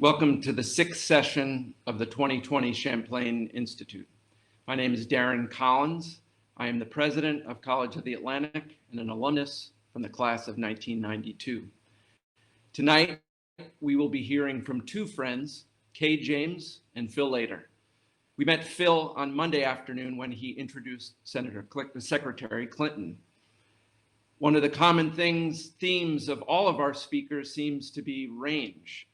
Welcome to the sixth session of the 2020 Champlain Institute. My name is Darren Collins. I am the president of College of the Atlantic and an alumnus from the class of 1992. Tonight, we will be hearing from two friends, Kay James and Phil Lader. We met Phil on Monday afternoon when he introduced Secretary Clinton. One of the common themes of all of our speakers seems to be range.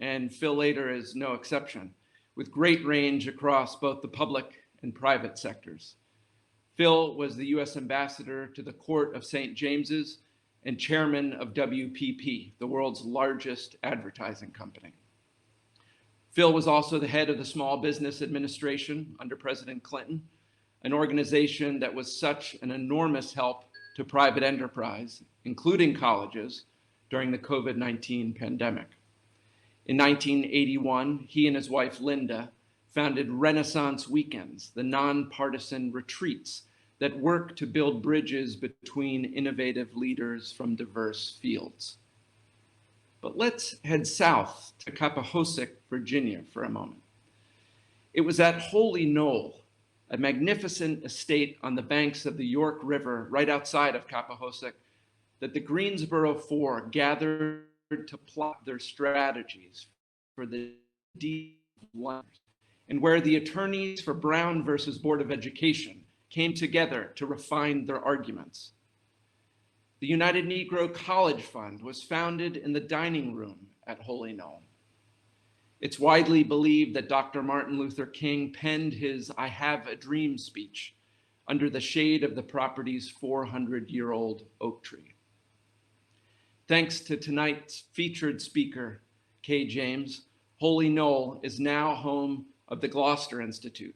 And Phil Lader is no exception, with great range across both the public and private sectors. Phil was the U.S. ambassador to the Court of St. James's and chairman of WPP, the world's largest advertising company. Phil was also the head of the Small Business Administration under President Clinton, an organization that was such an enormous help to private enterprise, including colleges, during the COVID-19 pandemic. In 1981, he and his wife, Linda, founded Renaissance Weekends, the nonpartisan retreats that work to build bridges between innovative leaders from diverse fields. But let's head south to Cappahosoc, Virginia, for a moment. It was at Holy Knoll, a magnificent estate on the banks of the York River right outside of Cappahosoc, that the Greensboro Four gathered to plot their strategies for the deep lunch, and where the attorneys for Brown versus Board of Education came together to refine their arguments. The United Negro College Fund was founded in the dining room at Holy Knoll. It's widely believed that Dr. Martin Luther King penned his "I Have a Dream" speech under the shade of the property's 400-year-old oak tree. Thanks to tonight's featured speaker, Kay James, Holy Knoll is now home of the Gloucester Institute,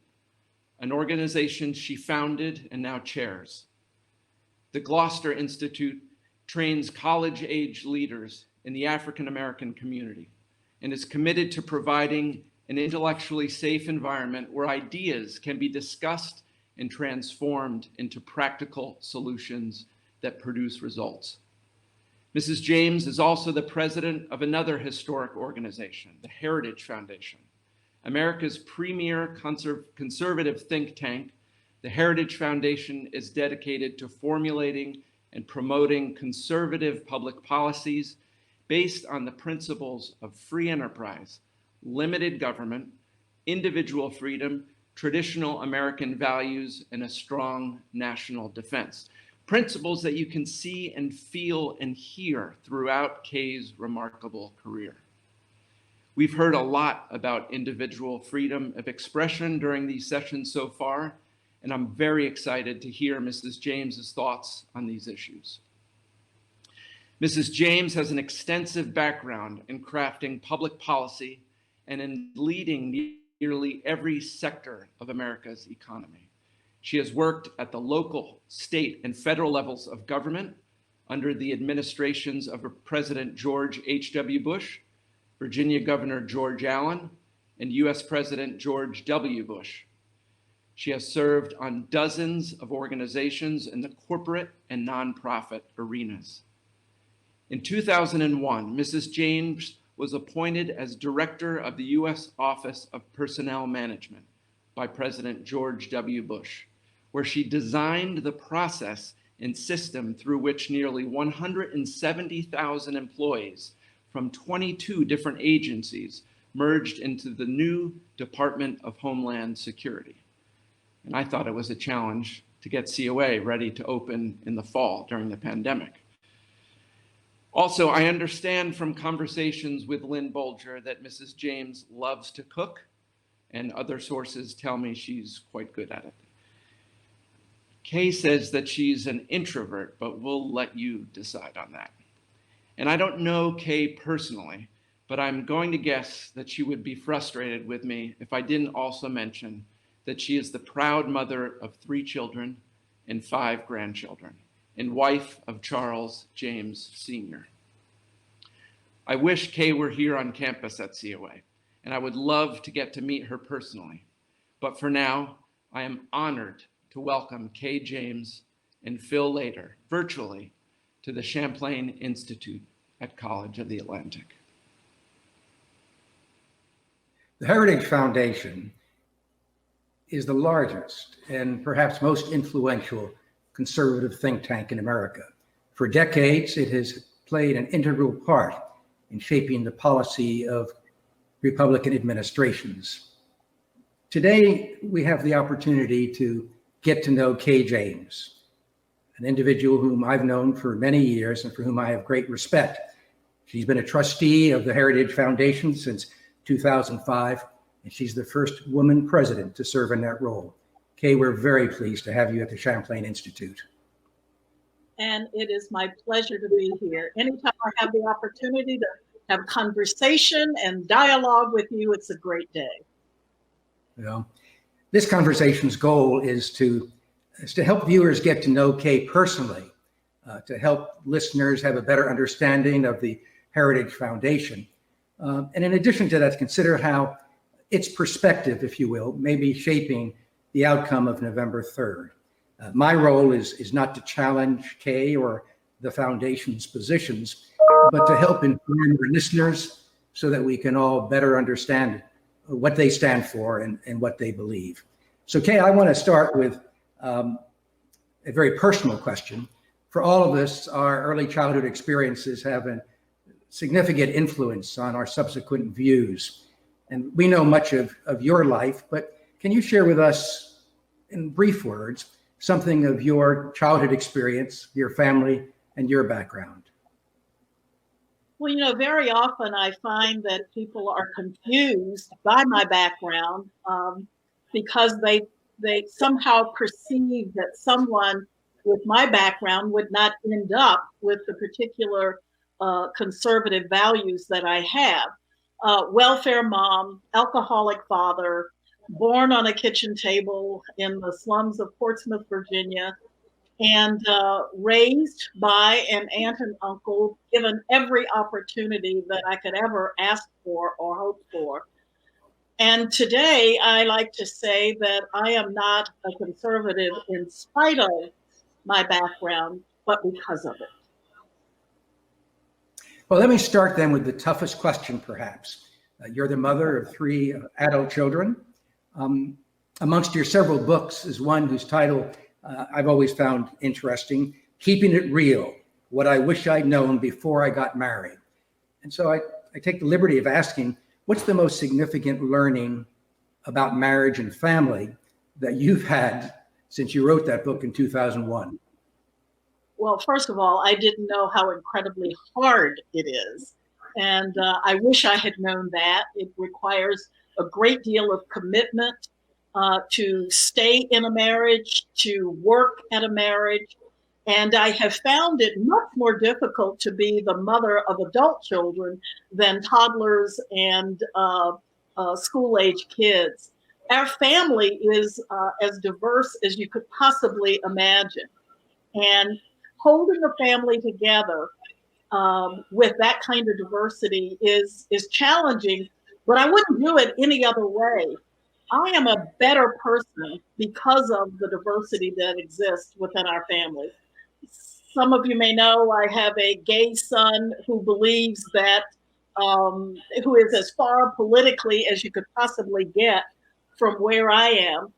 an organization she founded and now chairs. The Gloucester Institute trains college-age leaders in the African-American community and is committed to providing an intellectually safe environment where ideas can be discussed and transformed into practical solutions that produce results. Mrs. James is also the president of another historic organization, the Heritage Foundation. America's premier conservative think tank, the Heritage Foundation is dedicated to formulating and promoting conservative public policies based on the principles of free enterprise, limited government, individual freedom, traditional American values, and a strong national defense. Principles that you can see and feel and hear throughout Kay's remarkable career. We've heard a lot about individual freedom of expression during these sessions so far, and I'm very excited to hear Mrs. James's thoughts on these issues. Mrs. James has an extensive background in crafting public policy and in leading nearly every sector of America's economy. She has worked at the local, state, and federal levels of government under the administrations of President George H.W. Bush, Virginia Governor George Allen, and U.S. President George W. Bush. She has served on dozens of organizations in the corporate and nonprofit arenas. In 2001, Mrs. James was appointed as director of the U.S. Office of Personnel Management by President George W. Bush, where she designed the process and system through which nearly 170,000 employees from 22 different agencies merged into the new Department of Homeland Security. And I thought it was a challenge to get COA ready to open in the fall during the pandemic. Also, I understand from conversations with Lynn Bolger that Mrs. James loves to cook, and other sources tell me she's quite good at it. Kay says that she's an introvert, but we'll let you decide on that. And I don't know Kay personally, but I'm going to guess that she would be frustrated with me if I didn't also mention that she is the proud mother of 3 children and 5 grandchildren, and wife of Charles James Sr. I wish Kay were here on campus at COA, and I would love to get to meet her personally. But for now, I am honored to welcome Kay James and Phil Lader virtually to the Champlain Institute at College of the Atlantic. The Heritage Foundation is the largest and perhaps most influential conservative think tank in America. For decades, it has played an integral part in shaping the policy of Republican administrations. Today, we have the opportunity to get to know Kay James, an individual whom I've known for many years and for whom I have great respect. She's been a trustee of the Heritage Foundation since 2005, and she's the first woman president to serve in that role. Kay, we're very pleased to have you at the Champlain Institute. And it is my pleasure to be here. Anytime I have the opportunity to have conversation and dialogue with you, it's a great day. Well, this conversation's goal is to help viewers get to know Kay personally, to help listeners have a better understanding of the Heritage Foundation. And in addition to that, to consider how its perspective, if you will, may be shaping the outcome of November 3rd. My role is not to challenge Kay or the Foundation's positions, but to help inform our listeners so that we can all better understand what they stand for and what they believe. So Kay, I want to start with a very personal question. For all of us, our early childhood experiences have a significant influence on our subsequent views. And we know much of your life, but can you share with us, in brief words, something of your childhood experience, your family, and your background? Well, very often I find that people are confused by my background because they somehow perceive that someone with my background would not end up with the particular conservative values that I have. Welfare mom, alcoholic father, born on a kitchen table in the slums of Portsmouth, Virginia, and raised by an aunt and uncle, given every opportunity that I could ever ask for or hope for. And today, I like to say that I am not a conservative in spite of my background, but because of it. Well, let me start then with the toughest question, perhaps. You're the mother of 3 adult children. Amongst your several books is one whose title I've always found interesting, Keeping It Real, What I Wish I'd Known Before I Got Married. And so I take the liberty of asking, what's the most significant learning about marriage and family that you've had since you wrote that book in 2001? Well, first of all, I didn't know how incredibly hard it is. And I wish I had known that. It requires a great deal of commitment to stay in a marriage, to work at a marriage. And I have found it much more difficult to be the mother of adult children than toddlers and school-age kids. Our family is as diverse as you could possibly imagine. And holding a family together with that kind of diversity is challenging, but I wouldn't do it any other way. I am a better person because of the diversity that exists within our family. Some of you may know I have a gay son who believes that, who is as far politically as you could possibly get from where I am.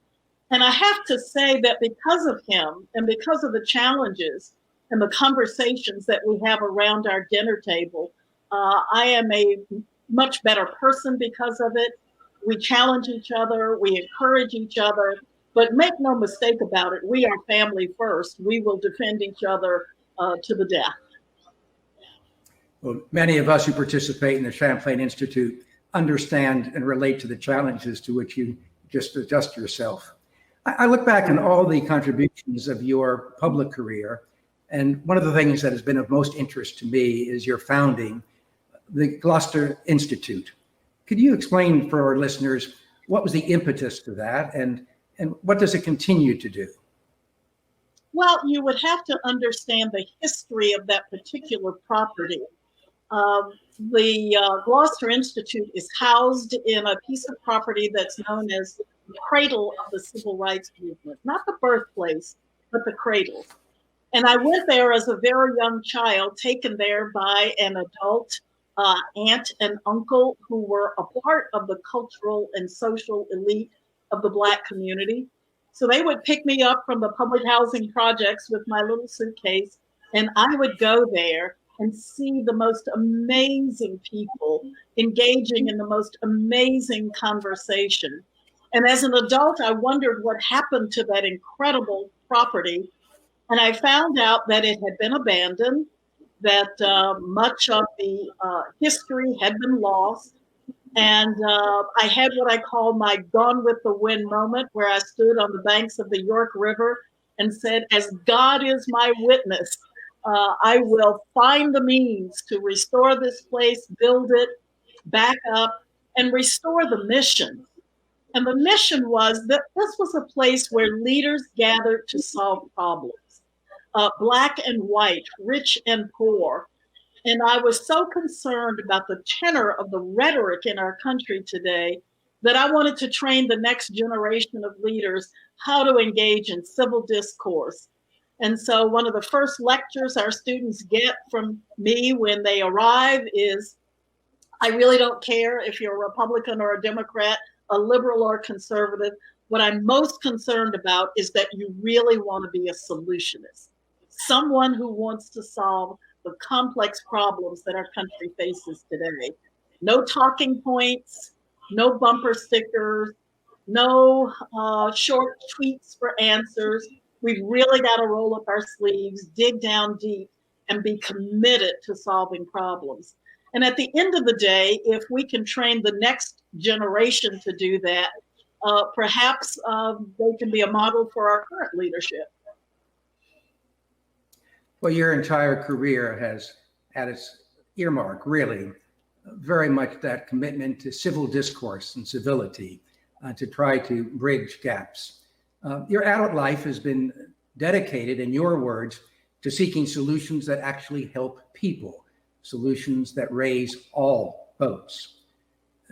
And I have to say that because of him and because of the challenges and the conversations that we have around our dinner table, I am a much better person because of it. We challenge each other, we encourage each other, but make no mistake about it, we are family first. We will defend each other to the death. Well, many of us who participate in the Champlain Institute understand and relate to the challenges to which you just adjust yourself. I look back on all the contributions of your public career, and one of the things that has been of most interest to me is your founding the Gloucester Institute. Could you explain for our listeners what was the impetus to that, and what does it continue to do? Well, you would have to understand the history of that particular property. The Gloucester Institute is housed in a piece of property that's known as the Cradle of the Civil Rights Movement, not the birthplace, but the cradle. And I went there as a very young child, taken there by an adult aunt and uncle who were a part of the cultural and social elite of the Black community. So they would pick me up from the public housing projects with my little suitcase, and I would go there and see the most amazing people engaging in the most amazing conversation. And as an adult, I wondered what happened to that incredible property. And I found out that it had been abandoned, that much of the history had been lost. And I had what I call my Gone with the Wind moment, where I stood on the banks of the York River and said, as God is my witness, I will find the means to restore this place, build it back up, and restore the mission. And the mission was that this was a place where leaders gathered to solve problems, Black and white, rich and poor. And I was so concerned about the tenor of the rhetoric in our country today that I wanted to train the next generation of leaders how to engage in civil discourse. And so one of the first lectures our students get from me when they arrive is, I really don't care if you're a Republican or a Democrat, a liberal or conservative. What I'm most concerned about is that you really want to be a solutionist, someone who wants to solve the complex problems that our country faces today. No talking points, no bumper stickers, no short tweets for answers. We've really got to roll up our sleeves, dig down deep, and be committed to solving problems. And at the end of the day, if we can train the next generation to do that, perhaps they can be a model for our current leadership. Well, your entire career has had its earmark, really, very much that commitment to civil discourse and civility to try to bridge gaps. Your adult life has been dedicated, in your words, to seeking solutions that actually help people, solutions that raise all boats.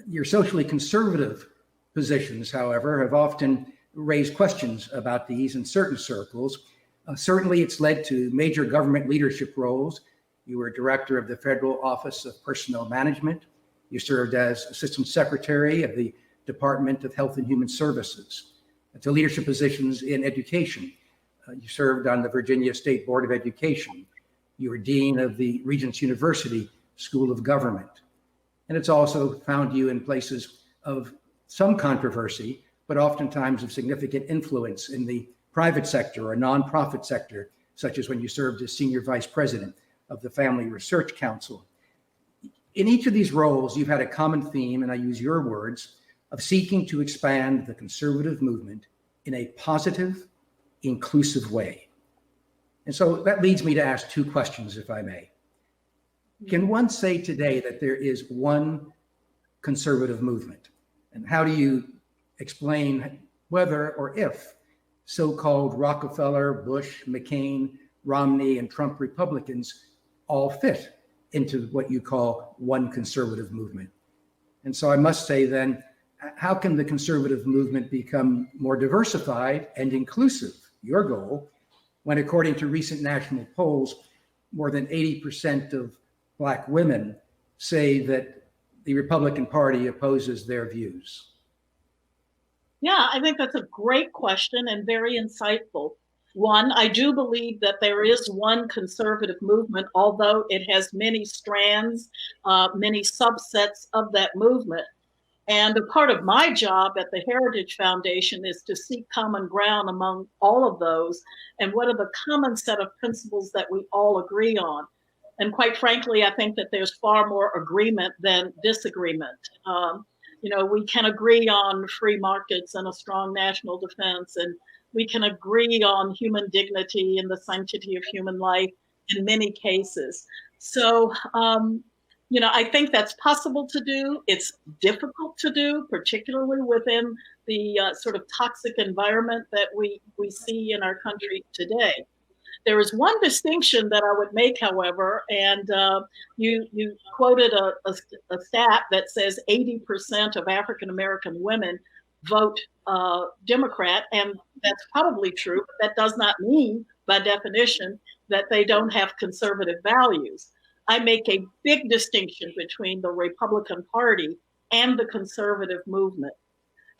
Your socially conservative positions, however, have often raised questions about these in certain circles. Certainly, it's led to major government leadership roles. You were director of the Federal Office of Personnel Management. You served as Assistant Secretary of the Department of Health and Human Services. To leadership positions in education. You served on the Virginia State Board of Education. You were Dean of the Regents University School of Government. And it's also found you in places of some controversy, but oftentimes of significant influence in the private sector or nonprofit sector, such as when you served as Senior Vice President of the Family Research Council. In each of these roles, you've had a common theme, and I use your words, of seeking to expand the conservative movement in a positive, inclusive way. And so that leads me to ask two questions, if I may. Can one say today that there is one conservative movement? And how do you explain whether or if so-called Rockefeller, Bush, McCain, Romney, and Trump Republicans all fit into what you call one conservative movement? And so I must say then, how can the conservative movement become more diversified and inclusive, your goal, when according to recent national polls, more than 80% of Black women say that the Republican Party opposes their views? Yeah, I think that's a great question and very insightful. One, I do believe that there is one conservative movement, although it has many strands, many subsets of that movement. And a part of my job at the Heritage Foundation is to seek common ground among all of those. And what are the common set of principles that we all agree on? And quite frankly, I think that there's far more agreement than disagreement. We can agree on free markets and a strong national defense, and we can agree on human dignity and the sanctity of human life in many cases. So, I think that's possible to do. It's difficult to do, particularly within the sort of toxic environment that we see in our country today. There is one distinction that I would make, however, and you quoted a stat that says 80% of African American women vote Democrat, and that's probably true, but that does not mean, by definition, that they don't have conservative values. I make a big distinction between the Republican Party and the conservative movement.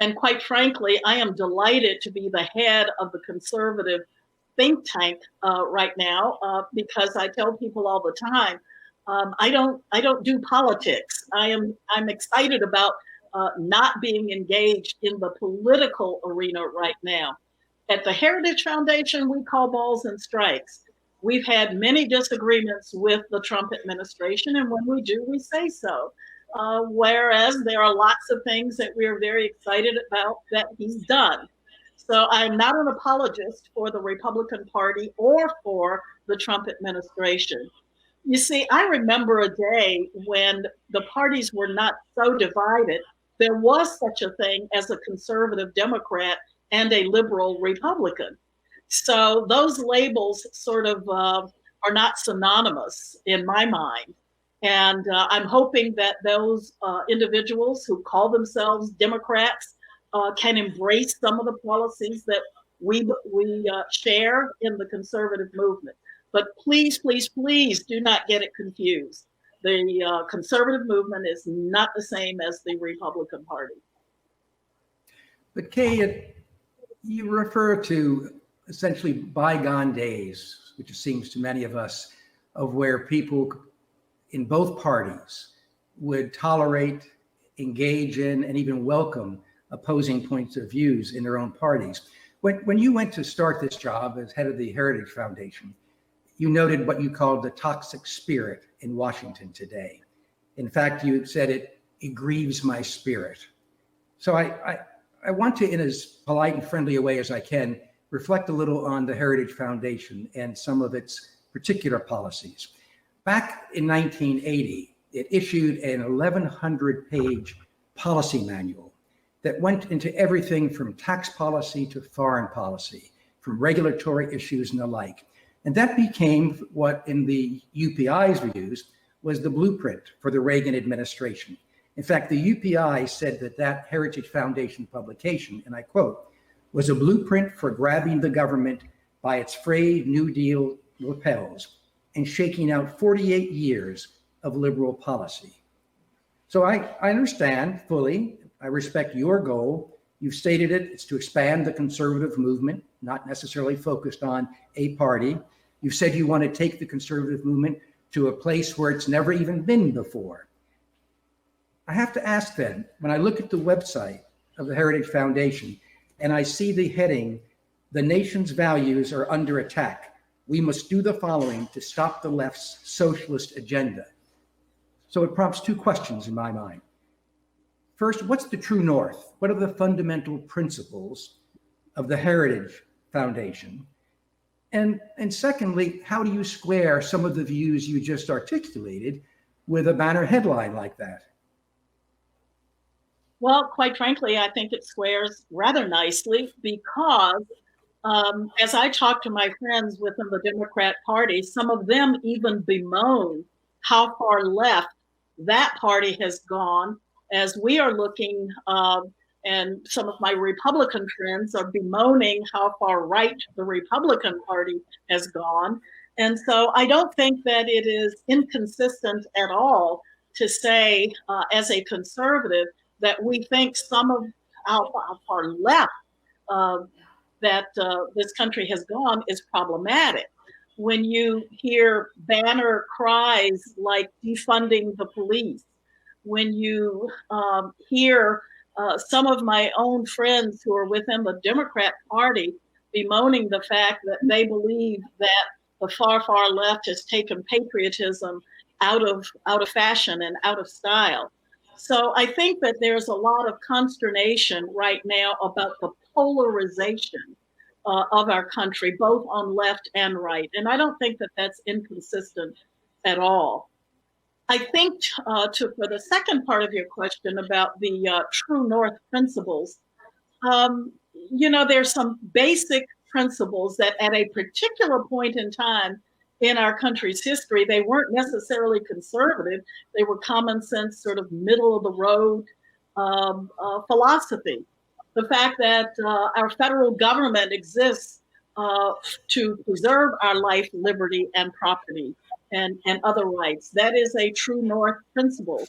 And quite frankly, I am delighted to be the head of the conservative think tank right now because I tell people all the time, I don't do politics. I'm excited about not being engaged in the political arena right now. At the Heritage Foundation, we call balls and strikes. We've had many disagreements with the Trump administration, and when we do, we say so. Whereas there are lots of things that we're very excited about that he's done. So I'm not an apologist for the Republican Party or for the Trump administration. You see, I remember a day when the parties were not so divided. There was such a thing as a conservative Democrat and a liberal Republican. So those labels sort of are not synonymous in my mind. And I'm hoping that those individuals who call themselves Democrats can embrace some of the policies that we share in the conservative movement. But please, please, please do not get it confused. The conservative movement is not the same as the Republican Party. But Kay, you refer to essentially bygone days, which it seems to many of us, of where people in both parties would tolerate, engage in, and even welcome opposing points of views in their own parties. When you went to start this job as head of the Heritage Foundation, you noted what you called the toxic spirit in Washington today. In fact, you said it grieves my spirit. So I want to, in as polite and friendly a way as I can, reflect a little on the Heritage Foundation and some of its particular policies. Back in 1980, it issued an 1,100-page policy manual that went into everything from tax policy to foreign policy, from regulatory issues and the like. And that became what, in the UPI's views, was the blueprint for the Reagan administration. In fact, the UPI said that that Heritage Foundation publication, and I quote, was a blueprint for grabbing the government by its frayed New Deal lapels and shaking out 48 years of liberal policy. So I understand fully, I respect your goal. You've stated it, it's to expand the conservative movement, not necessarily focused on a party. You've said you want to take the conservative movement to a place where it's never even been before. I have to ask then, when I look at the website of the Heritage Foundation and I see the heading, "The nation's values are under attack. We must do the following to stop the left's socialist agenda." So it prompts two questions in my mind. First, what's the true north? What are the fundamental principles of the Heritage Foundation? And secondly, how do you square some of the views you just articulated with a banner headline like that? Well, quite frankly, I think it squares rather nicely because as I talk to my friends within the Democrat Party, some of them even bemoan how far left that party has gone as we are looking, and some of my Republican friends are bemoaning how far right the Republican Party has gone. And so I don't think that it is inconsistent at all to say, as a conservative, that we think some of how far left that this country has gone is problematic. When you hear banner cries like defunding the police, when you hear some of my own friends who are within the Democrat Party bemoaning the fact that they believe that the far, far left has taken patriotism out of fashion and out of style. So I think that there's a lot of consternation right now about the polarization of our country, both on left and right. And I don't think that that's inconsistent at all. I think for the second part of your question about the True North principles, there's some basic principles that at a particular point in time in our country's history, they weren't necessarily conservative. They were common sense, sort of middle of the road philosophy. The fact that our federal government exists to preserve our life, liberty, and property. and other rights. That is a true North principle,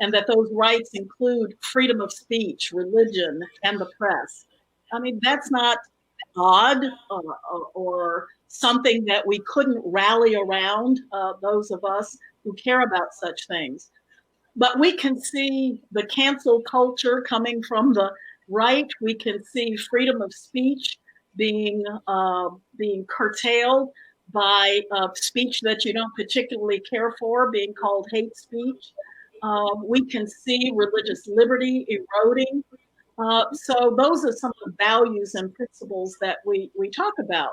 and that those rights include freedom of speech, religion, and the press. I mean, that's not odd or something that we couldn't rally around, those of us who care about such things. But we can see the cancel culture coming from the right. We can see freedom of speech being curtailed by speech that you don't particularly care for, being called hate speech. We can see religious liberty eroding. So those are some of the values and principles that we talk about.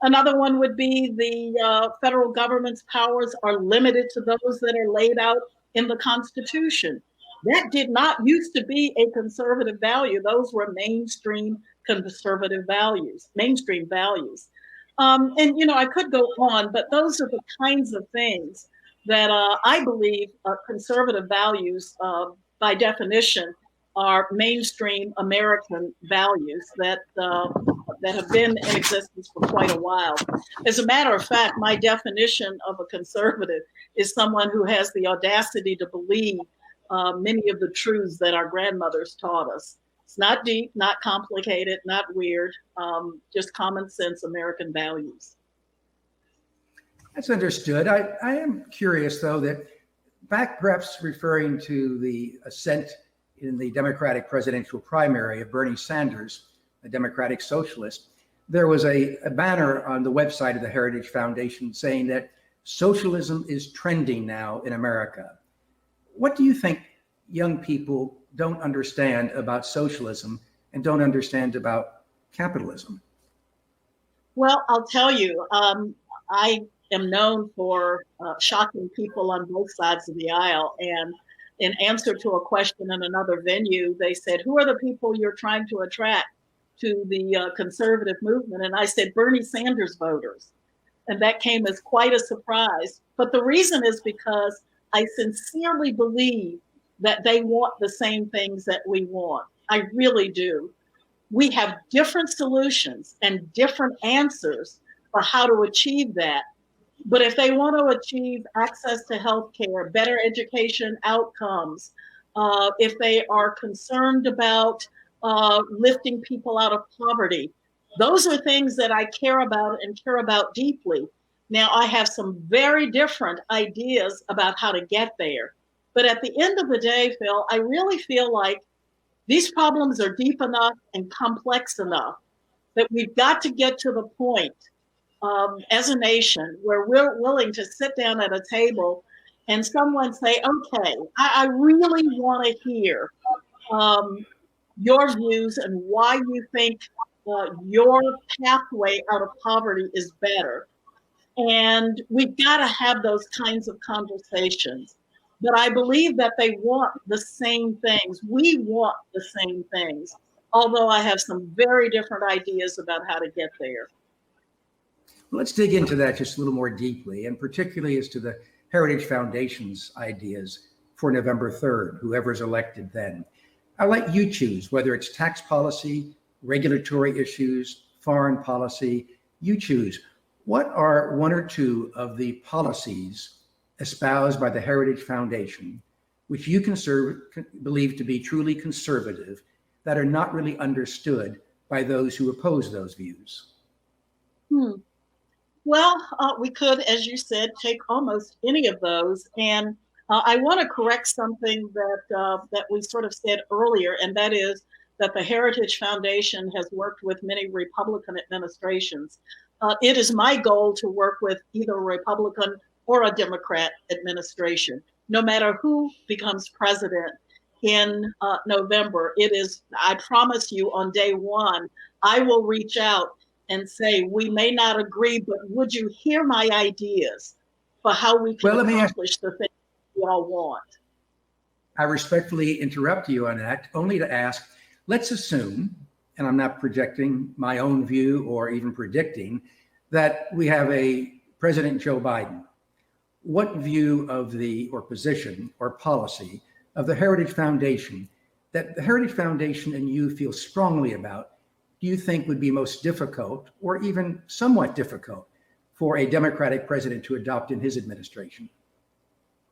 Another one would be the federal government's powers are limited to those that are laid out in the Constitution. That did not used to be a conservative value. Those were mainstream conservative values, mainstream values. And, you know, I could go on, but those are the kinds of things that I believe conservative values, by definition, are mainstream American values that have been in existence for quite a while. As a matter of fact, my definition of a conservative is someone who has the audacity to believe many of the truths that our grandmothers taught us. It's not deep, not complicated, not weird, just common sense American values. That's understood. I am curious, though, that back perhaps referring to the ascent in the Democratic presidential primary of Bernie Sanders, a Democratic socialist, there was a banner on the website of the Heritage Foundation saying that socialism is trending now in America. What do you think young people don't understand about socialism and don't understand about capitalism? Well, I'll tell you, I am known for shocking people on both sides of the aisle. And in answer to a question in another venue, they said, "Who are the people you're trying to attract to the conservative movement?" And I said, "Bernie Sanders voters." And that came as quite a surprise. But the reason is because I sincerely believe that they want the same things that we want. I really do. We have different solutions and different answers for how to achieve that. But if they want to achieve access to healthcare, better education outcomes, if they are concerned about lifting people out of poverty, those are things that I care about and care about deeply. Now, I have some very different ideas about how to get there. But at the end of the day, Phil, I really feel like these problems are deep enough and complex enough that we've got to get to the point as a nation where we're willing to sit down at a table and someone say, "Okay, I really want to hear your views and why you think your pathway out of poverty is better." And we've got to have those kinds of conversations. But I believe that they want the same things. We want the same things, although I have some very different ideas about how to get there. Let's dig into that just a little more deeply, and particularly as to the Heritage Foundation's ideas for November 3rd, whoever's elected then. I'll let you choose whether it's tax policy, regulatory issues, foreign policy. You choose. What are one or two of the policies espoused by the Heritage Foundation, which you believe to be truly conservative, that are not really understood by those who oppose those views? Well, we could, as you said, take almost any of those. And I want to correct something that we sort of said earlier, and that is that the Heritage Foundation has worked with many Republican administrations. It is my goal to work with either a Republican or a Democrat administration, no matter who becomes president in November. It is, I promise you, on day one, I will reach out and say, "We may not agree, but would you hear my ideas for how we can accomplish the things we all want?" I respectfully interrupt you on that, only to ask, let's assume, and I'm not projecting my own view or even predicting, that we have a President Joe Biden. What view of the, or position or policy of the Heritage Foundation that the Heritage Foundation and you feel strongly about do you think would be most difficult or even somewhat difficult for a Democratic president to adopt in his administration?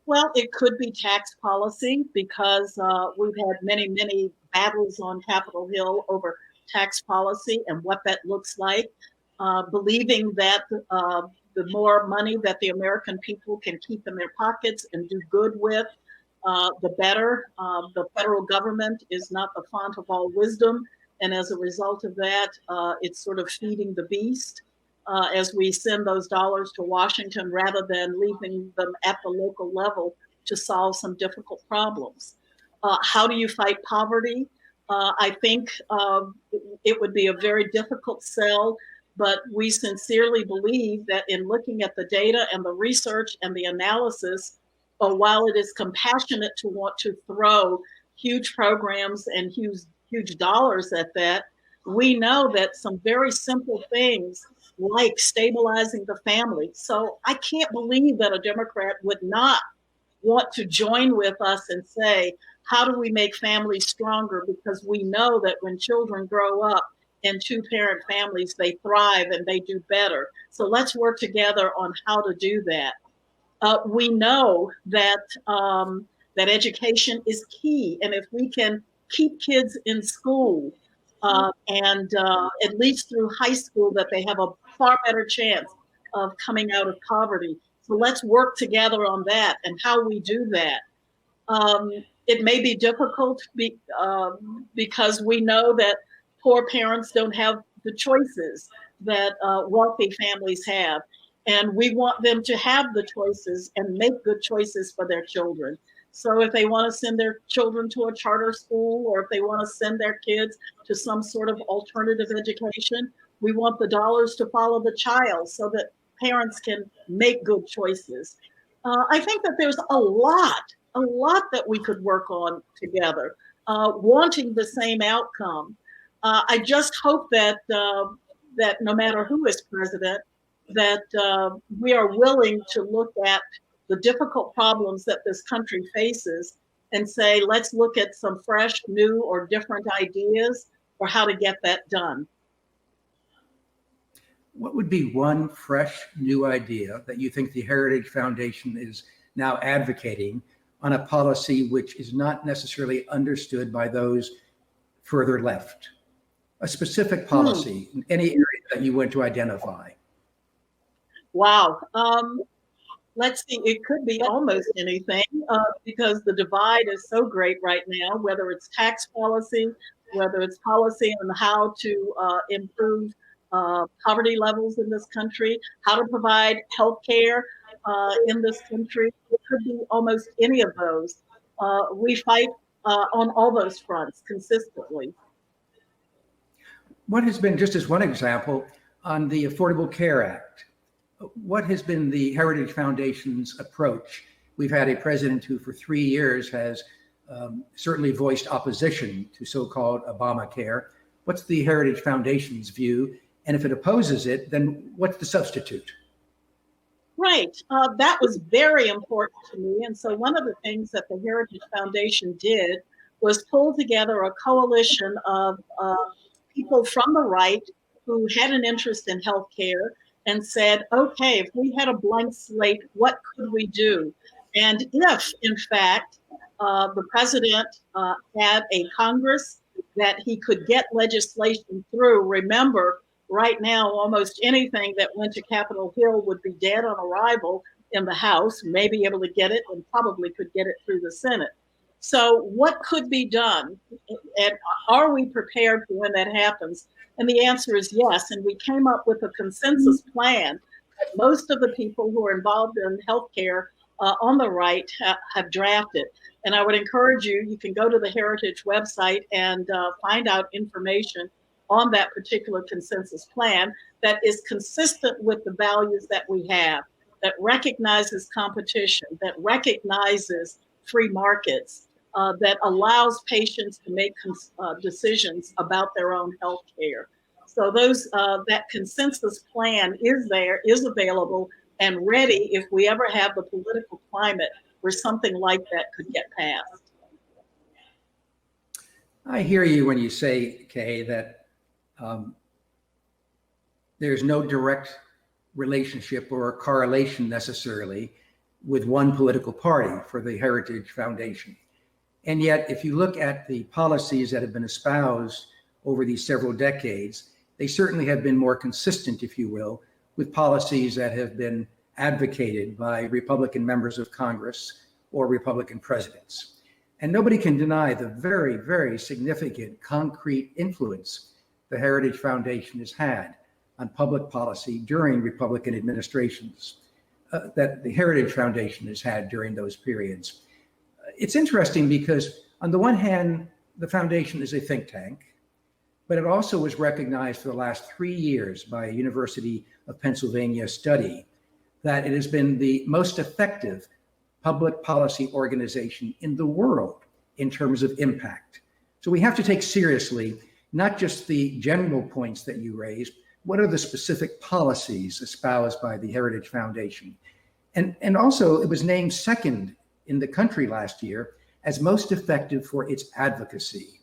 Well, it could be tax policy because we've had many battles on Capitol Hill over tax policy and what that looks like. Believing that the more money that the American people can keep in their pockets and do good with, the better. The federal government is not the font of all wisdom. And as a result of that, it's sort of feeding the beast as we send those dollars to Washington rather than leaving them at the local level to solve some difficult problems. How do you fight poverty? I think it would be a very difficult sell, but we sincerely believe that in looking at the data and the research and the analysis, while it is compassionate to want to throw huge programs and huge dollars at that, we know that some very simple things like stabilizing the family. So I can't believe that a Democrat would not want to join with us and say, how do we make families stronger? Because we know that when children grow up in two-parent families, they thrive and they do better. So let's work together on how to do that. We know that that education is key, and if we can keep kids in school and at least through high school, that they have a far better chance of coming out of poverty. So let's work together on that and how we do that. It may be difficult because we know that poor parents don't have the choices that wealthy families have. And we want them to have the choices and make good choices for their children. So if they want to send their children to a charter school, or if they want to send their kids to some sort of alternative education, we want the dollars to follow the child so that parents can make good choices. I think that there's a lot that we could work on together, wanting the same outcome. I just hope that that no matter who is president, that we are willing to look at the difficult problems that this country faces and say, let's look at some fresh, new, or different ideas for how to get that done. What would be one fresh, new idea that you think the Heritage Foundation is now advocating on a policy which is not necessarily understood by those further left? A specific policy in any area that you want to identify. Wow. Let's see, it could be almost anything because the divide is so great right now, whether it's tax policy, whether it's policy on how to improve poverty levels in this country, how to provide health care in this country. It could be almost any of those. We fight on all those fronts consistently. What has been, just as one example, on the Affordable Care Act? What has been the Heritage Foundation's approach? We've had a president who for 3 years has certainly voiced opposition to so-called Obamacare. What's the Heritage Foundation's view? And if it opposes it, then what's the substitute? Right. That was very important to me. And so one of the things that the Heritage Foundation did was pull together a coalition of people from the right who had an interest in healthcare and said, okay, if we had a blank slate, what could we do? And if, in fact, the president had a Congress that he could get legislation through, remember, right now, almost anything that went to Capitol Hill would be dead on arrival in the House, may be able to get it and probably could get it through the Senate. So what could be done? And are we prepared for when that happens? And the answer is yes. And we came up with a consensus plan that most of the people who are involved in healthcare on the right have drafted. And I would encourage you, you can go to the Heritage website and find out information on that particular consensus plan that is consistent with the values that we have, that recognizes competition, that recognizes free markets, that allows patients to make decisions about their own health care. So those that consensus plan is there, is available, and ready if we ever have the political climate where something like that could get passed. I hear you when you say, Kay, that there's no direct relationship or a correlation necessarily with one political party for the Heritage Foundation. And yet, if you look at the policies that have been espoused over these several decades, they certainly have been more consistent, if you will, with policies that have been advocated by Republican members of Congress or Republican presidents. And nobody can deny the very, very significant concrete influence the Heritage Foundation has had on public policy during Republican administrations, that the Heritage Foundation has had during those periods. It's interesting because on the one hand, the foundation is a think tank, but it also was recognized for the last 3 years by a University of Pennsylvania study that it has been the most effective public policy organization in the world in terms of impact. So we have to take seriously not just the general points that you raised, what are the specific policies espoused by the Heritage Foundation? And also it was named second in the country last year as most effective for its advocacy.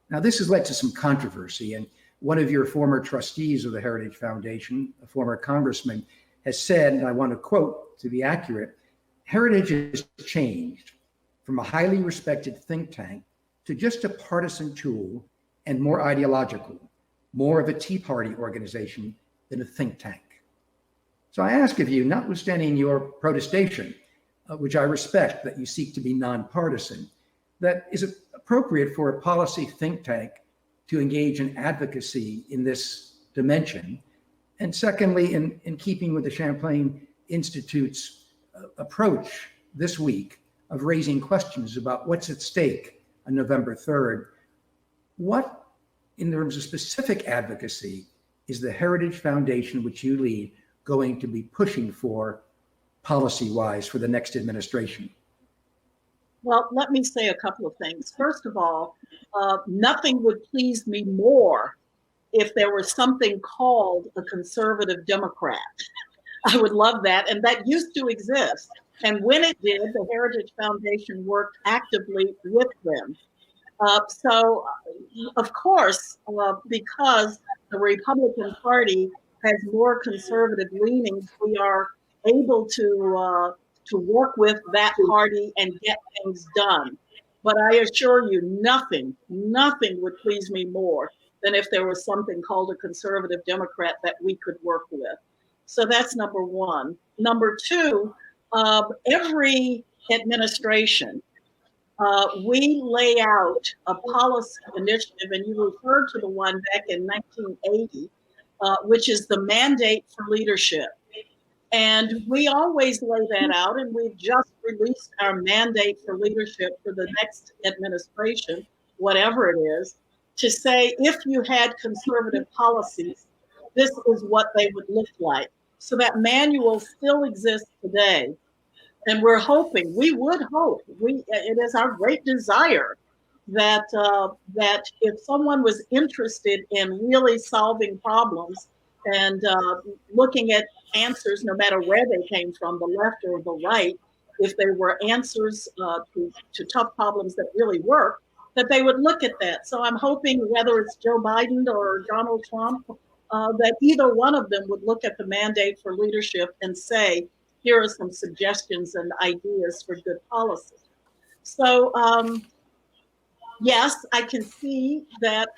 Now this has led to some controversy, and one of your former trustees of the Heritage Foundation, a former congressman, has said, and I want to quote to be accurate, Heritage has changed from a highly respected think tank to just a partisan tool and more ideological, more of a Tea Party organization than a think tank. So I ask of you, notwithstanding your protestation, which I respect, that you seek to be nonpartisan, that is it appropriate for a policy think tank to engage in advocacy in this dimension? And secondly, in keeping with the Champlain Institute's approach this week of raising questions about what's at stake on November 3rd, what, in terms of specific advocacy, is the Heritage Foundation, which you lead, going to be pushing for policy-wise for the next administration? Well, let me say a couple of things. First of all, nothing would please me more if there was something called a conservative Democrat. I would love that, and that used to exist. And when it did, the Heritage Foundation worked actively with them. So, of course, because the Republican Party has more conservative leanings, we are able to work with that party and get things done. But I assure you, nothing would please me more than if there was something called a conservative Democrat that we could work with. So that's number one. Number two, every administration, we lay out a policy initiative, and you referred to the one back in 1980, which is the mandate for leadership. And we always lay that out, and we've just released our mandate for leadership for the next administration, whatever it is, to say if you had conservative policies, this is what they would look like. So that manual still exists today. And we're hoping, we would hope, it is our great desire that that if someone was interested in really solving problems and looking at answers, no matter where they came from, the left or the right, if there were answers to tough problems that really work, that they would look at that. So I'm hoping, whether it's Joe Biden or Donald Trump, that either one of them would look at the mandate for leadership and say, here are some suggestions and ideas for good policy. So yes, I can see that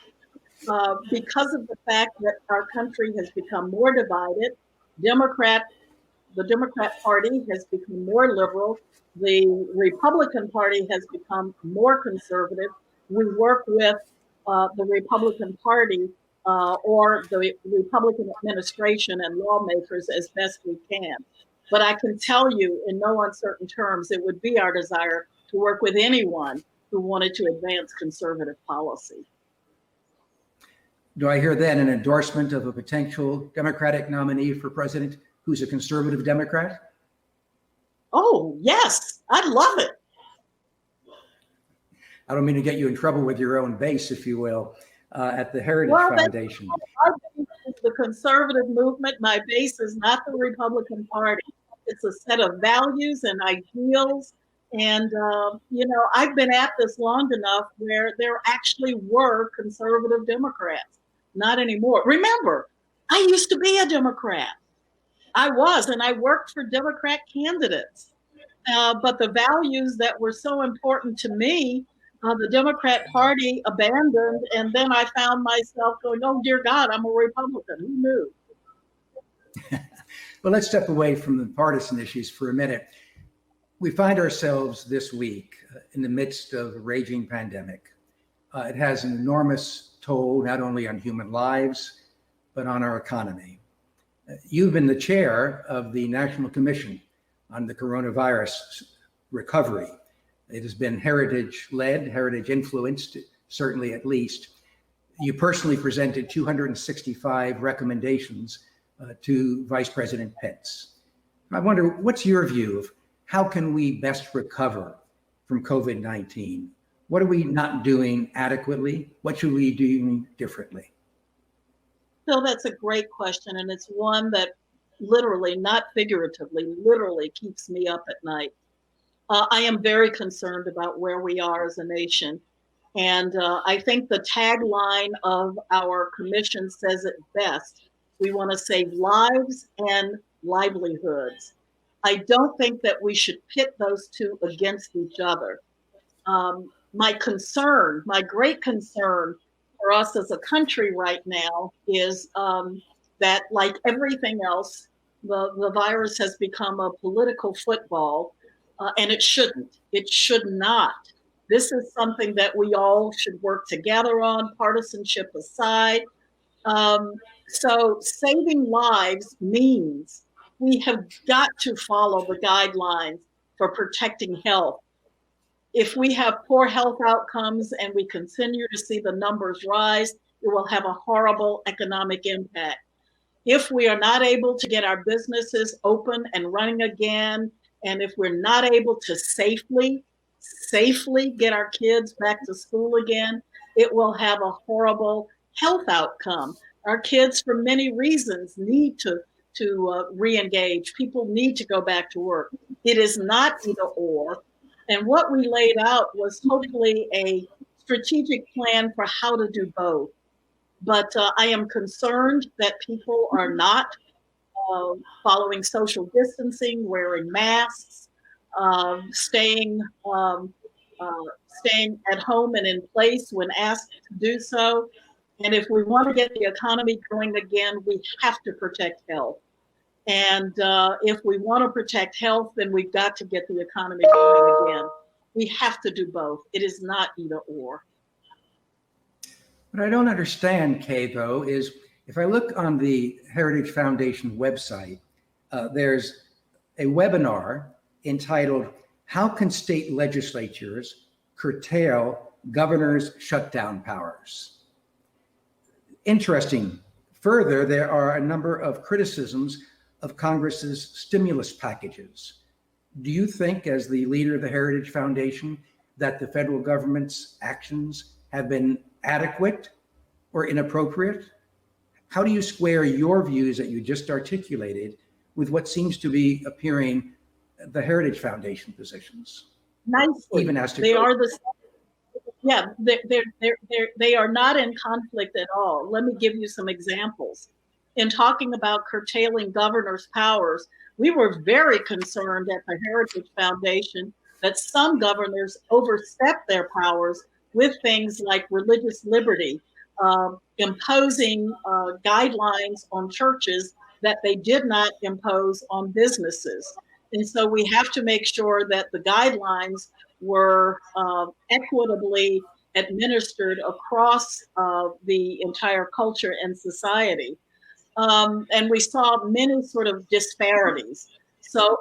because of the fact that our country has become more divided, the Democrat Party has become more liberal, the Republican Party has become more conservative. We work with the Republican Party or the Republican administration and lawmakers as best we can. But I can tell you in no uncertain terms, it would be our desire to work with anyone who wanted to advance conservative policy. Do I hear then an endorsement of a potential Democratic nominee for president who's a conservative Democrat? Oh, yes, I'd love it. I don't mean to get you in trouble with your own base, if you will, at the Heritage Foundation. My base is the conservative movement. My base is not the Republican Party. It's a set of values and ideals. And, I've been at this long enough where there actually were conservative Democrats. Not anymore. Remember, I used to be a Democrat. I was, and I worked for Democrat candidates. But the values that were so important to me, the Democrat Party abandoned, and then I found myself going, "Oh dear God, I'm a Republican." Who knew? Well, let's step away from the partisan issues for a minute. We find ourselves this week in the midst of a raging pandemic. It has an enormous toll, not only on human lives, but on our economy. You've been the chair of the National Commission on the Coronavirus Recovery. It has been heritage-led, heritage-influenced, certainly at least. You personally presented 265 recommendations to Vice President Pence. I wonder, what's your view of how can we best recover from COVID-19? What are we not doing adequately? What should we be doing differently? Phil, that's a great question, and it's one that literally, not figuratively, literally keeps me up at night. I am very concerned about where we are as a nation. And I think the tagline of our commission says it best. We want to save lives and livelihoods. I don't think that we should pit those two against each other. My concern, my great concern for us as a country right now is that, like everything else, the virus has become a political football, and it shouldn't. It should not. This is something that we all should work together on, partisanship aside. So saving lives means we have got to follow the guidelines for protecting health. If we have poor health outcomes and we continue to see the numbers rise, it will have a horrible economic impact. If we are not able to get our businesses open and running again, and if we're not able to safely get our kids back to school again, it will have a horrible health outcome. Our kids, for many reasons, need to re-engage. People need to go back to work. It is not either or. And what we laid out was hopefully a strategic plan for how to do both. But I am concerned that people are not following social distancing, wearing masks, staying at home and in place when asked to do so. And if we want to get the economy going again, we have to protect health. And if we want to protect health, then we've got to get the economy going again. We have to do both. It is not either or. What I don't understand, Kay, though, is if I look on the Heritage Foundation website, there's a webinar entitled, "How Can State Legislatures Curtail Governor's Shutdown Powers?" Interesting. Further, there are a number of criticisms of Congress's stimulus packages. Do you think, as the leader of the Heritage Foundation, that the federal government's actions have been adequate or inappropriate? How do you square your views that you just articulated with what seems to be appearing the Heritage Foundation positions? Nicely. Even as to they are the yeah, they are not in conflict at all. Let me give you some examples. In talking about curtailing governor's powers, we were very concerned at the Heritage Foundation that some governors overstepped their powers with things like religious liberty, imposing guidelines on churches that they did not impose on businesses. And so we have to make sure that the guidelines were equitably administered across the entire culture and society. And we saw many sort of disparities. So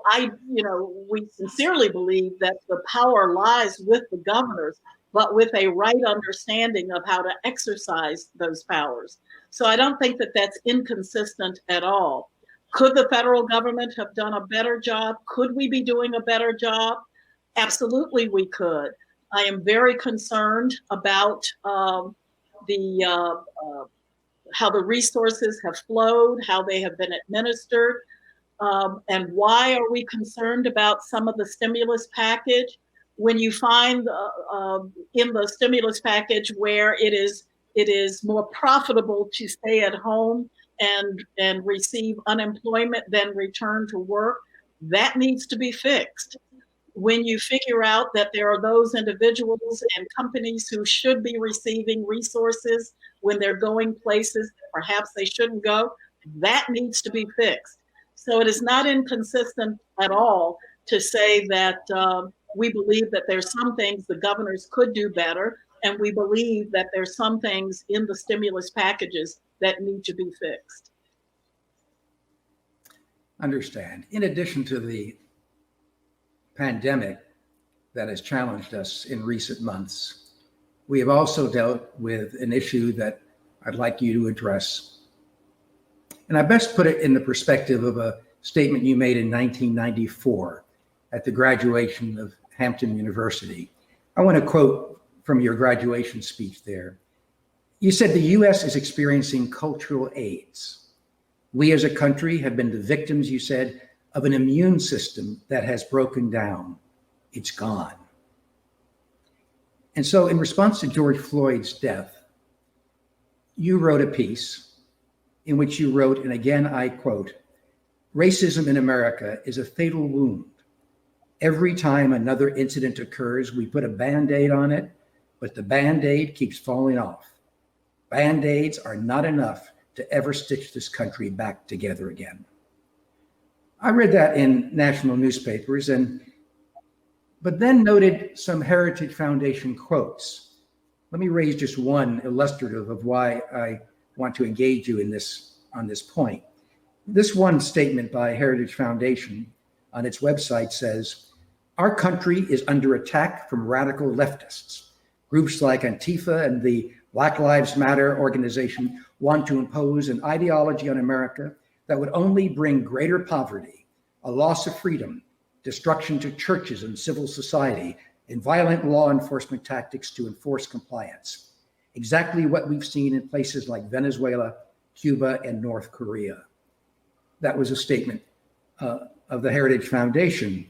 we sincerely believe that the power lies with the governors, but with a right understanding of how to exercise those powers. So I don't think that that's inconsistent at all. Could the federal government have done a better job? Could we be doing a better job? Absolutely, we could. I am very concerned about how the resources have flowed, how they have been administered. And why are we concerned about some of the stimulus package? When you find in the stimulus package where it is more profitable to stay at home and receive unemployment, then return to work. That needs to be fixed. When you figure out that there are those individuals and companies who should be receiving resources when they're going places that perhaps they shouldn't go, that needs to be fixed. So it is not inconsistent at all to say that we believe that there's some things the governors could do better, and we believe that there's some things in the stimulus packages that need to be fixed. Understand. In addition to the pandemic that has challenged us in recent months, we have also dealt with an issue that I'd like you to address. And I best put it in the perspective of a statement you made in 1994 at the graduation of Hampton University. I want to quote from your graduation speech there. You said the U.S. is experiencing cultural AIDS. We as a country have been the victims, you said, of an immune system that has broken down. It's gone. And so in response to George Floyd's death, you wrote a piece in which you wrote, and again I quote, "Racism in America is a fatal wound. Every time another incident occurs, we put a Band-Aid on it, but the Band-Aid keeps falling off. Band-Aids are not enough to ever stitch this country back together again." I read that in national newspapers, but then noted some Heritage Foundation quotes. Let me raise just one illustrative of why I want to engage you on this point. This one statement by Heritage Foundation on its website says, "Our country is under attack from radical leftists. Groups like Antifa and the Black Lives Matter organization want to impose an ideology on America that would only bring greater poverty, a loss of freedom, destruction to churches and civil society, and violent law enforcement tactics to enforce compliance. Exactly what we've seen in places like Venezuela, Cuba, and North Korea." That was a statement of the Heritage Foundation.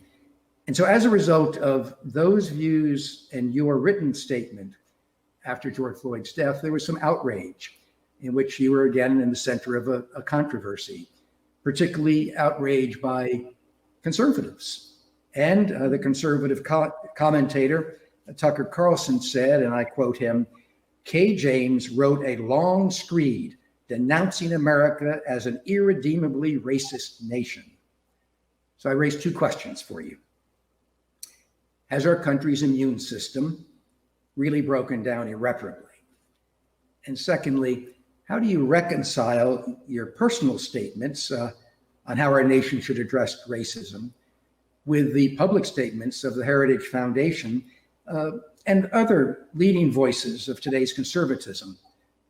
And so as a result of those views and your written statement after George Floyd's death, there was some outrage in which you were again in the center of a controversy, particularly outrage by conservatives. And the conservative commentator, Tucker Carlson, said, and I quote him, "Kay James wrote a long screed denouncing America as an irredeemably racist nation." So I raised two questions for you. Has our country's immune system really broken down irreparably? And secondly, how do you reconcile your personal statements on how our nation should address racism with the public statements of the Heritage Foundation and other leading voices of today's conservatism?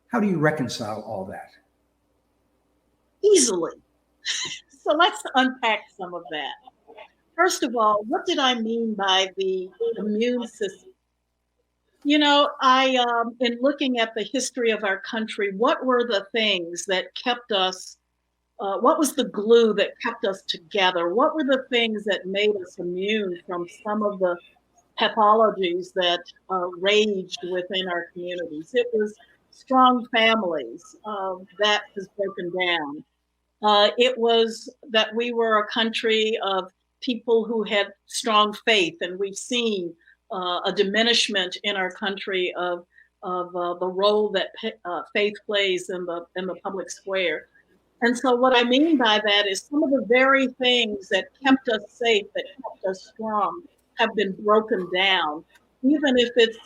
How do you reconcile all that? Easily. So let's unpack some of that. First of all, what did I mean by the immune system? You know, in looking at the history of our country, what were the things that kept us, what was the glue that kept us together? What were the things that made us immune from some of the pathologies that raged within our communities? It was strong families that has broken down. It was that we were a country of people who had strong faith, and we've seen a diminishment in our country of the role that faith plays in the public square. And so what I mean by that is some of the very things that kept us safe, that kept us strong, have been broken down. Even if it's,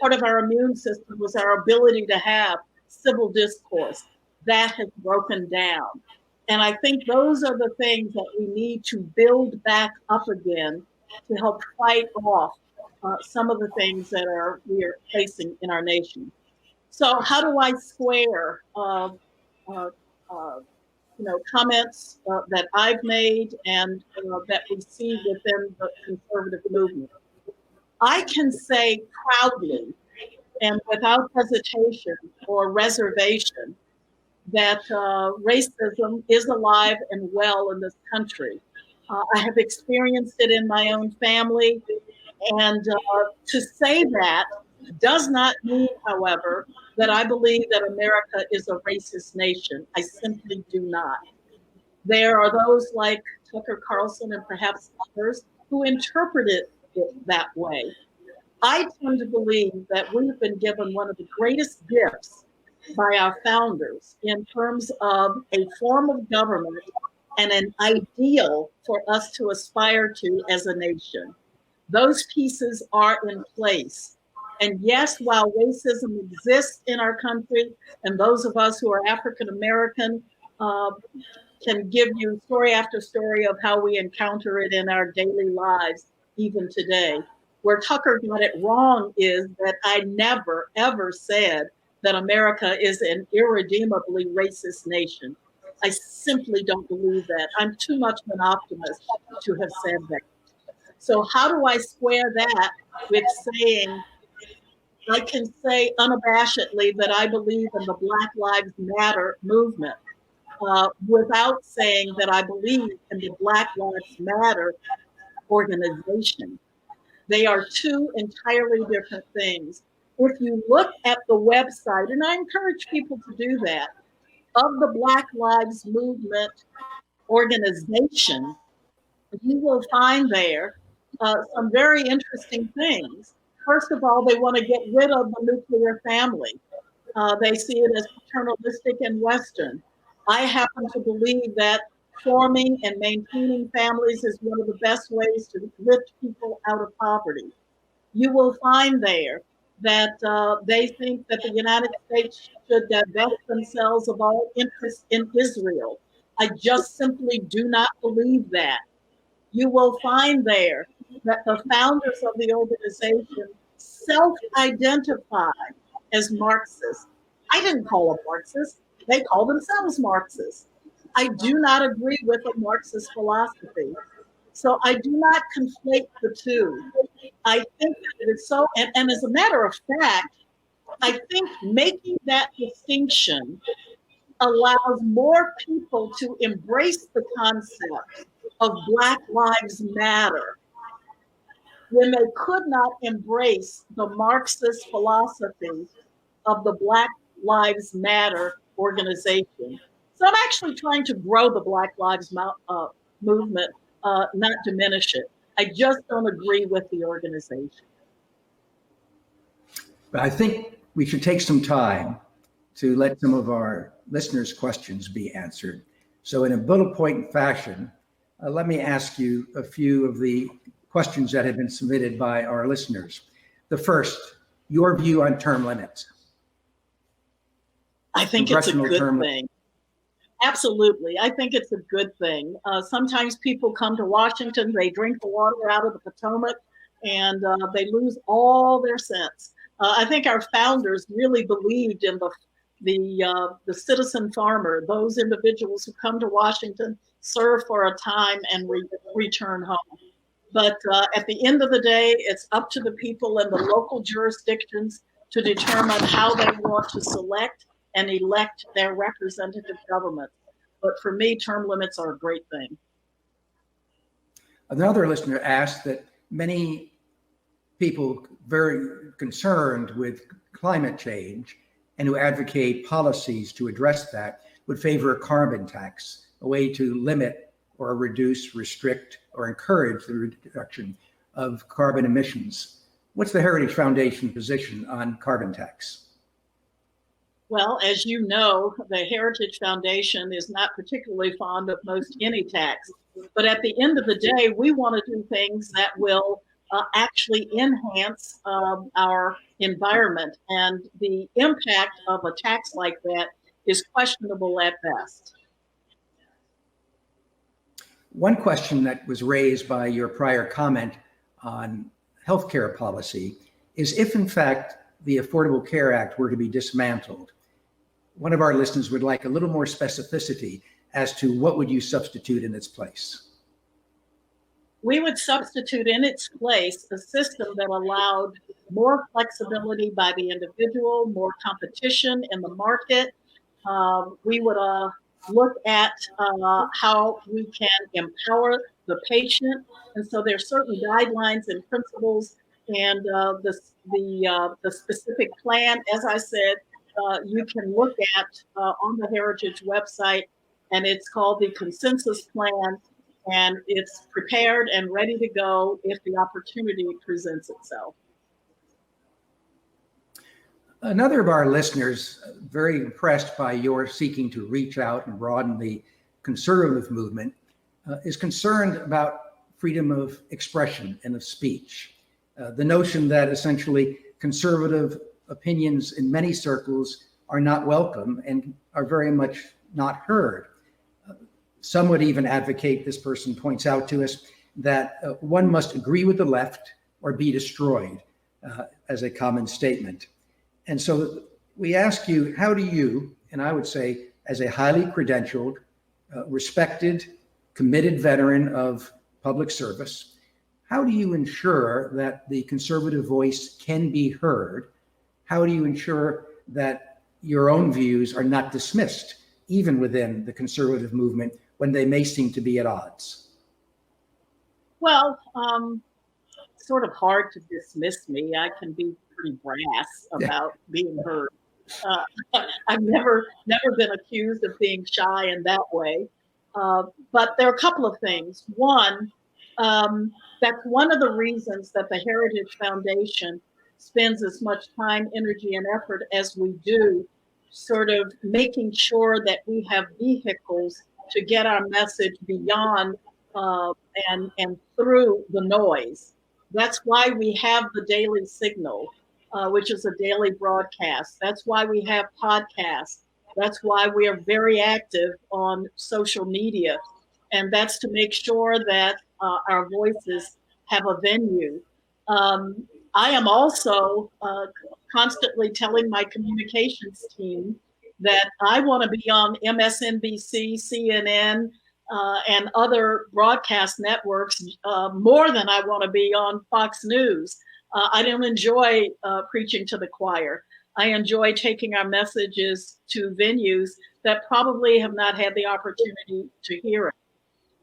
part of our immune system was our ability to have civil discourse. That has broken down. And I think those are the things that we need to build back up again to help fight off some of the things that we are facing in our nation. So how do I square comments that I've made and that we see within the conservative movement? I can say proudly and without hesitation or reservation that racism is alive and well in this country. I have experienced it in my own family. And to say that does not mean, however, that I believe that America is a racist nation. I simply do not. There are those like Tucker Carlson and perhaps others who interpreted it that way. I tend to believe that we've been given one of the greatest gifts by our founders in terms of a form of government and an ideal for us to aspire to as a nation. Those pieces are in place. And yes, while racism exists in our country, and those of us who are African American can give you story after story of how we encounter it in our daily lives, even today. Where Tucker got it wrong is that I never, ever said that America is an irredeemably racist nation. I simply don't believe that. I'm too much of an optimist to have said that. So how do I square that with saying, I can say unabashedly that I believe in the Black Lives Matter movement without saying that I believe in the Black Lives Matter organization? They are two entirely different things. If you look at the website, and I encourage people to do that, of the Black Lives Movement organization, you will find there some very interesting things. First of all, they want to get rid of the nuclear family. They see it as paternalistic and Western. I happen to believe that forming and maintaining families is one of the best ways to lift people out of poverty. You will find there that they think that the United States should divest themselves of all interest in Israel. I just simply do not believe that. You will find there that the founders of the organization self-identify as Marxists. I didn't call them Marxists. They call themselves Marxists. I do not agree with a Marxist philosophy. So I do not conflate the two. I think that it is so, and as a matter of fact, I think making that distinction allows more people to embrace the concept of Black Lives Matter when they could not embrace the Marxist philosophy of the Black Lives Matter organization. So I'm actually trying to grow the Black Lives movement, not diminish it. I just don't agree with the organization. But I think we should take some time to let some of our listeners' questions be answered. So in a bullet point fashion, let me ask you a few of the questions that have been submitted by our listeners. The first, your view on term limits. I think it's a good thing. Absolutely. I think it's a good thing. Sometimes people come to Washington, they drink the water out of the Potomac, and they lose all their sense. I think our founders really believed in the citizen farmer, those individuals who come to Washington, serve for a time, and return home. But at the end of the day, it's up to the people in the local jurisdictions to determine how they want to select and elect their representative government. But for me, term limits are a great thing. Another listener asked that many people very concerned with climate change and who advocate policies to address that would favor a carbon tax, a way to limit or reduce, restrict, or encourage the reduction of carbon emissions. What's the Heritage Foundation position on carbon tax? Well, as you know, the Heritage Foundation is not particularly fond of most any tax. But at the end of the day, we want to do things that will actually enhance our environment. And the impact of a tax like that is questionable at best. One question that was raised by your prior comment on healthcare policy is if, in fact, the Affordable Care Act were to be dismantled, one of our listeners would like a little more specificity as to what would you substitute in its place? We would substitute in its place a system that allowed more flexibility by the individual, more competition in the market. We would look at how we can empower the patient. And so there's certain guidelines and principles and the specific plan, as I said, you can look at on the Heritage website, and it's called the Consensus Plan, and it's prepared and ready to go if the opportunity presents itself. Another of our listeners, very impressed by your seeking to reach out and broaden the conservative movement, is concerned about freedom of expression and of speech. The notion that essentially conservative opinions in many circles are not welcome and are very much not heard. Some would even advocate, this person points out to us, that one must agree with the left or be destroyed as a common statement. And so we ask you, how do you, and I would say as a highly credentialed, respected, committed veteran of public service, how do you ensure that the conservative voice can be heard? How do you ensure that your own views are not dismissed, even within the conservative movement, when they may seem to be at odds? Well, sort of hard to dismiss me. I can be pretty brass about being heard. I've never been accused of being shy in that way. But there are a couple of things. One, that's one of the reasons that the Heritage Foundation spends as much time, energy, and effort as we do, sort of making sure that we have vehicles to get our message beyond and through the noise. That's why we have the Daily Signal, which is a daily broadcast. That's why we have podcasts. That's why we are very active on social media. And that's to make sure that our voices have a venue. I am also constantly telling my communications team that I want to be on MSNBC, CNN, and other broadcast networks more than I want to be on Fox News. I don't enjoy preaching to the choir. I enjoy taking our messages to venues that probably have not had the opportunity to hear it.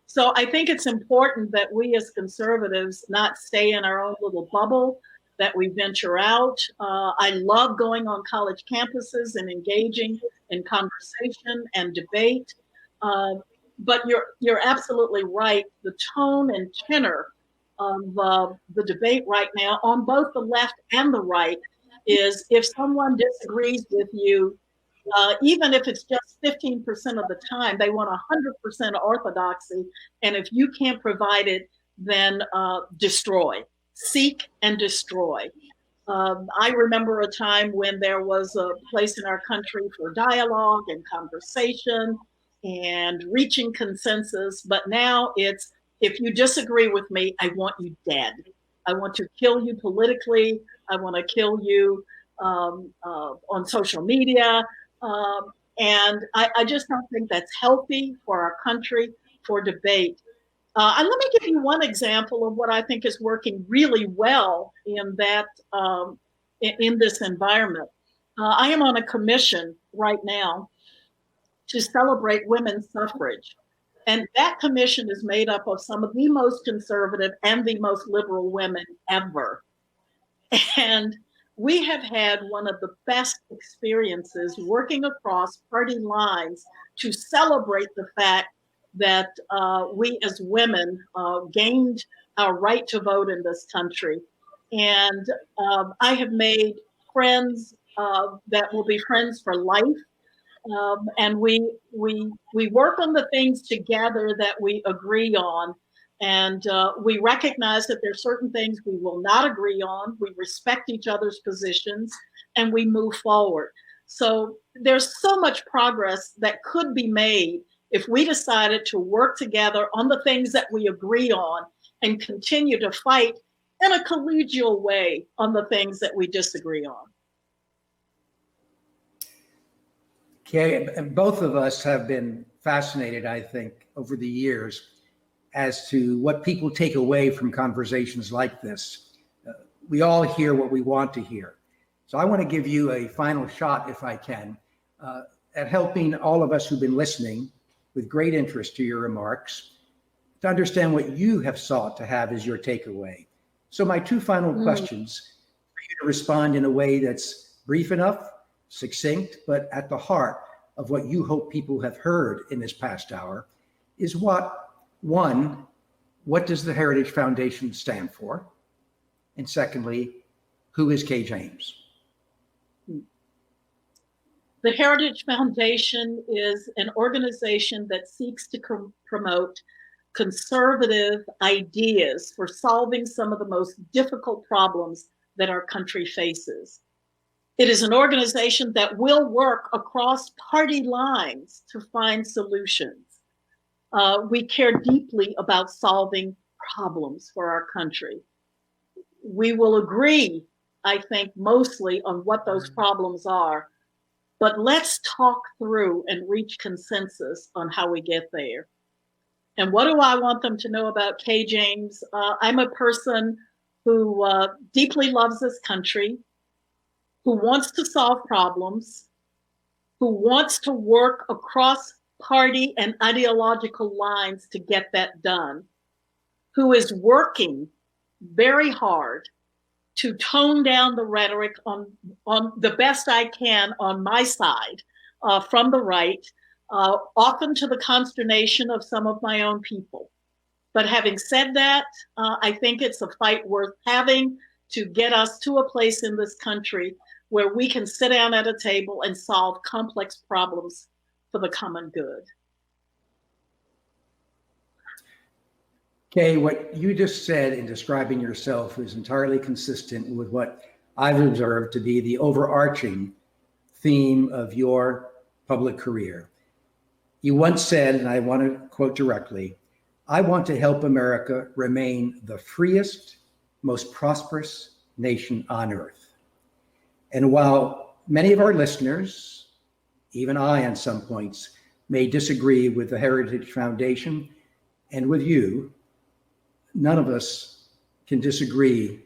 So I think it's important that we as conservatives not stay in our own little bubble, that we venture out. I love going on college campuses and engaging in conversation and debate. But you're absolutely right. The tone and tenor of the debate right now on both the left and the right is, if someone disagrees with you, even if it's just 15% of the time, they want 100% orthodoxy. And if you can't provide it, then destroy, seek and destroy. I remember a time when there was a place in our country for dialogue and conversation and reaching consensus. But now it's, if you disagree with me, I want you dead. I want to kill you politically. I want to kill you on social media. And I just don't think that's healthy for our country, for debate. And let me give you one example of what I think is working really well in that in this environment. I am on a commission right now to celebrate women's suffrage. And that commission is made up of some of the most conservative and the most liberal women ever. And we have had one of the best experiences working across party lines to celebrate the fact that we as women gained our right to vote in this country. And I have made friends that will be friends for life. And we work on the things together that we agree on. And we recognize that there are certain things we will not agree on. We respect each other's positions and we move forward. So there's so much progress that could be made if we decided to work together on the things that we agree on and continue to fight in a collegial way on the things that we disagree on. Okay, and both of us have been fascinated, I think, over the years as to what people take away from conversations like this. We all hear what we want to hear. So I want to give you a final shot, if I can, at helping all of us who've been listening with great interest to your remarks to understand what you have sought to have as your takeaway. So my two final questions for you to respond in a way that's brief enough succinct, but at the heart of what you hope people have heard in this past hour is one, what does the Heritage Foundation stand for? And secondly, who is Kay James? The Heritage Foundation is an organization that seeks to promote conservative ideas for solving some of the most difficult problems that our country faces. It is an organization that will work across party lines to find solutions. We care deeply about solving problems for our country. We will agree, I think, mostly on what those problems are, but let's talk through and reach consensus on how we get there. And what do I want them to know about Kay James? I'm a person who deeply loves this country, who wants to solve problems, who wants to work across party and ideological lines to get that done, who is working very hard to tone down the rhetoric on the best I can on my side from the right, often to the consternation of some of my own people. But having said that, I think it's a fight worth having to get us to a place in this country where we can sit down at a table and solve complex problems for the common good. Kay, what you just said in describing yourself is entirely consistent with what I've observed to be the overarching theme of your public career. You once said, and I want to quote directly, "I want to help America remain the freest, most prosperous nation on earth." And while many of our listeners, even I on some points, may disagree with the Heritage Foundation and with you, none of us can disagree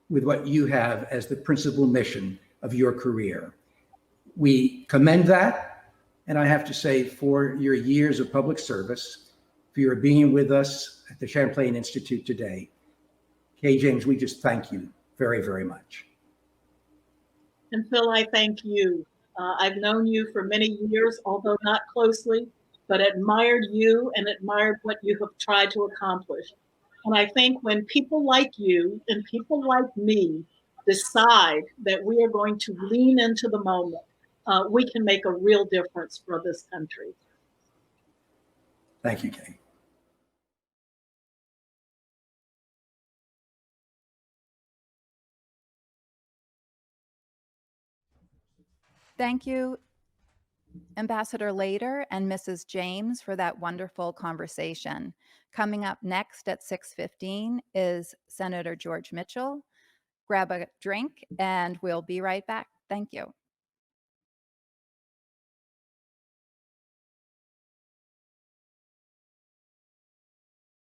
with what you have as the principal mission of your career. We commend that, and I have to say, for your years of public service, for your being with us at the Champlain Institute today. Kay James, we just thank you very, very much. And Phil, I thank you. I've known you for many years, although not closely, but admired you and admired what you have tried to accomplish. And I think when people like you and people like me decide that we are going to lean into the moment, we can make a real difference for this country. Thank you, Kay. Thank you, Ambassador Lader and Mrs. James, for that wonderful conversation. Coming up next at 6:15 is Senator George Mitchell. Grab a drink and we'll be right back. Thank you.